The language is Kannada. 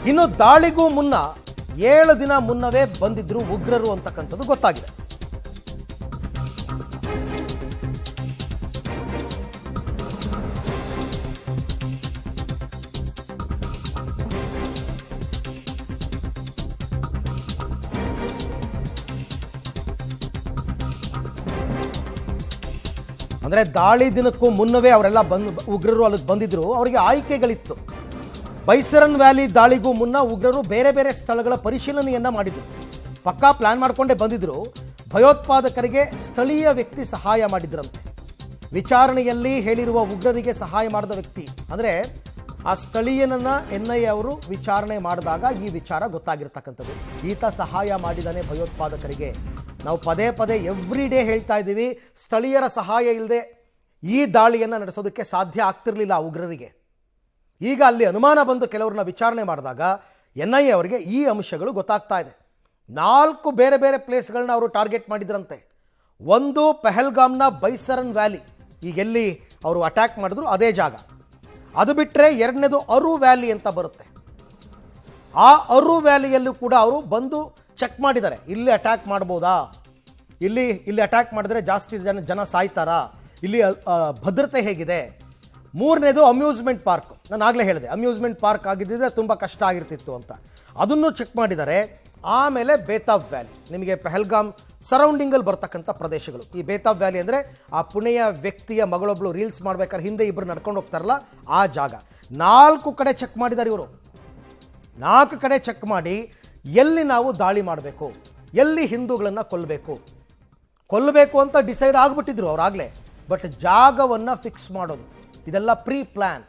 ಇನ್ನು ದಾಳಿಗೂ ಮುನ್ನ 7 ದಿನ ಮುನ್ನವೇ ಬಂದಿದ್ರು ಉಗ್ರರು ಅಂತಕ್ಕಂಥದ್ದು ಗೊತ್ತಾಗಿದೆ. ಅಂದರೆ ದಾಳಿ ದಿನಕ್ಕೂ ಮುನ್ನವೇ ಅವರೆಲ್ಲ ಉಗ್ರರು ಅಲ್ಲಿಗೆ ಬಂದಿದ್ರು. ಅವರಿಗೆ ಆಯ್ಕೆಗಳಿತ್ತು. ಬೈಸರನ್ ವ್ಯಾಲಿ ದಾಳಿಗೂ ಮುನ್ನ ಉಗ್ರರು ಬೇರೆ ಬೇರೆ ಸ್ಥಳಗಳ ಪರಿಶೀಲನೆಯನ್ನ ಮಾಡಿದ್ರು. ಪಕ್ಕಾ ಪ್ಲಾನ್ ಮಾಡಿಕೊಂಡೇ ಬಂದಿದ್ರು. ಭಯೋತ್ಪಾದಕರಿಗೆ ಸ್ಥಳೀಯ ವ್ಯಕ್ತಿ ಸಹಾಯ ಮಾಡಿದ್ರಂತೆ. ವಿಚಾರಣೆಯಲ್ಲಿ ಹೇಳಿರುವ ಉಗ್ರರಿಗೆ ಸಹಾಯ ಮಾಡಿದ ವ್ಯಕ್ತಿ ಅಂದರೆ ಆ ಸ್ಥಳೀಯನನ್ನ NIA ಅವರು ವಿಚಾರಣೆ ಮಾಡಿದಾಗ ಈ ವಿಚಾರ ಗೊತ್ತಾಗಿರ್ತಕ್ಕಂಥದ್ದು. ಈತ ಸಹಾಯ ಮಾಡಿದಾನೆ ಭಯೋತ್ಪಾದಕರಿಗೆ. ನಾವು ಪದೇ ಪದೇ ಎವ್ರಿ ಡೇ ಹೇಳ್ತಾ ಇದ್ದೀವಿ, ಸ್ಥಳೀಯರ ಸಹಾಯ ಇಲ್ಲದೆ ಈ ದಾಳಿಯನ್ನು ನಡೆಸೋದಕ್ಕೆ ಸಾಧ್ಯ ಆಗ್ತಿರ್ಲಿಲ್ಲ ಉಗ್ರರಿಗೆ. ಈಗ ಅಲ್ಲಿ ಅನುಮಾನ ಬಂದು ಕೆಲವ್ರನ್ನ ವಿಚಾರಣೆ ಮಾಡಿದಾಗ NIA ಅವರಿಗೆ ಈ ಅಂಶಗಳು ಗೊತ್ತಾಗ್ತಾ ಇದೆ. 4 ಬೇರೆ ಬೇರೆ ಪ್ಲೇಸ್ಗಳನ್ನ ಅವರು ಟಾರ್ಗೆಟ್ ಮಾಡಿದ್ರಂತೆ. ಒಂದು ಪೆಹಲ್ಗಾಮ್ನ ಬೈಸರನ್ ವ್ಯಾಲಿ, ಈಗ ಎಲ್ಲಿ ಅವರು ಅಟ್ಯಾಕ್ ಮಾಡಿದ್ರು ಅದೇ ಜಾಗ. ಅದು ಬಿಟ್ಟರೆ ಎರಡನೇದು ಅರು ವ್ಯಾಲಿ ಅಂತ ಬರುತ್ತೆ. ಆ ಅರು ವ್ಯಾಲಿಯಲ್ಲೂ ಕೂಡ ಅವರು ಬಂದು ಚೆಕ್ ಮಾಡಿದ್ದಾರೆ. ಇಲ್ಲಿ ಅಟ್ಯಾಕ್ ಮಾಡ್ಬೋದಾ, ಇಲ್ಲಿ ಅಟ್ಯಾಕ್ ಮಾಡಿದ್ರೆ ಜಾಸ್ತಿ ಜನ ಸಾಯ್ತಾರಾ, ಇಲ್ಲಿ ಭದ್ರತೆ ಹೇಗಿದೆ. ಮೂರನೇದು ಅಮ್ಯೂಸ್ಮೆಂಟ್ ಪಾರ್ಕ್. ನಾನು ಆಗಲೇ ಹೇಳಿದೆ ಅಮ್ಯೂಸ್ಮೆಂಟ್ ಪಾರ್ಕ್ ಆಗಿದ್ದರೆ ತುಂಬ ಕಷ್ಟ ಆಗಿರ್ತಿತ್ತು ಅಂತ. ಅದನ್ನು ಚೆಕ್ ಮಾಡಿದ್ದಾರೆ. ಆಮೇಲೆ ಬೇತಾಬ್ ವ್ಯಾಲಿ, ನಿಮಗೆ ಪೆಹಲ್ಗಾಮ್ ಸರೌಂಡಿಂಗಲ್ಲಿ ಬರ್ತಕ್ಕಂಥ ಪ್ರದೇಶಗಳು. ಈ ಬೇತಾಬ್ ವ್ಯಾಲಿ ಅಂದರೆ ಆ ಪುಣೆಯ ವ್ಯಕ್ತಿಯ ಮಗಳೊಬ್ಬಳು ರೀಲ್ಸ್ ಮಾಡ್ಬೇಕಾದ್ರೆ ಹಿಂದೆ ಇಬ್ಬರು ನಡ್ಕೊಂಡು ಹೋಗ್ತಾರಲ್ಲ ಆ ಜಾಗ. 4 ಕಡೆ ಚೆಕ್ ಮಾಡಿದ್ದಾರೆ ಇವರು. 4 ಕಡೆ ಚೆಕ್ ಮಾಡಿ ಎಲ್ಲಿ ನಾವು ದಾಳಿ ಮಾಡಬೇಕು, ಎಲ್ಲಿ ಹಿಂದೂಗಳನ್ನು ಕೊಲ್ಲಬೇಕು ಅಂತ ಡಿಸೈಡ್ ಆಗಿಬಿಟ್ಟಿದ್ರು ಅವರಾಗಲೇ. ಬಟ್ ಜಾಗವನ್ನು ಫಿಕ್ಸ್ ಮಾಡೋದು ಇದೆಲ್ಲ ಪ್ರೀ ಪ್ಲ್ಯಾನ್.